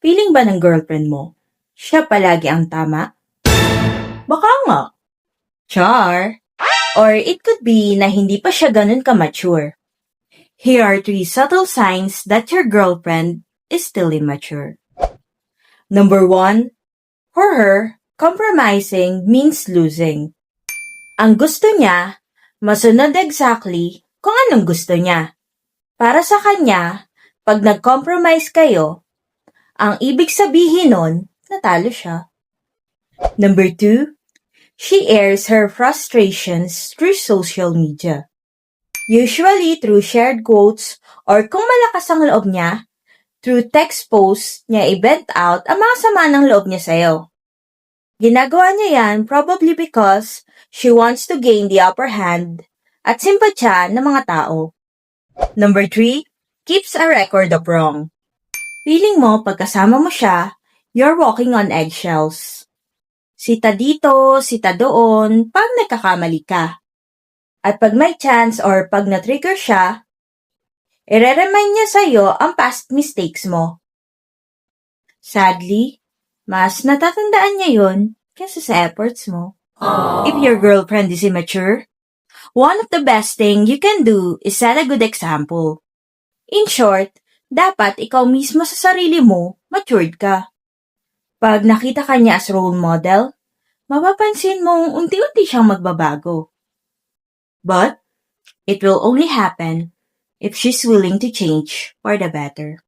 Feeling ba ng girlfriend mo, siya palagi ang tama? Baka nga. Char. Or it could be na hindi pa siya ganun ka-mature. Here are 3 subtle signs that your girlfriend is still immature. Number 1, for her, compromising means losing. Ang gusto niya, masunod exactly kung anong gusto niya. Para sa kanya, pag nag-compromise kayo, ang ibig sabihin nun, natalo siya. Number 2, she airs her frustrations through social media. Usually through shared quotes or kung malakas ang loob niya, through text posts niya i-vent out ang mga sama ng loob niya sa'yo. Ginagawa niya yan probably because she wants to gain the upper hand at simpatsya ng mga tao. Number 3, keeps a record of wrong. Feeling mo pagkasama mo siya, you're walking on eggshells. Sita dito, sita doon, pag nagkakamali ka. At pag may chance or pag na-trigger siya, i-remind niya sa'yo ang past mistakes mo. Sadly, mas natatandaan niya yun kaysa sa efforts mo. If your girlfriend is immature, one of the best thing you can do is set a good example. In short, dapat ikaw mismo sa sarili mo, matured ka. Pag nakita ka niya as role model, mapapansin mong unti-unti siyang magbabago. But, it will only happen if she's willing to change for the better.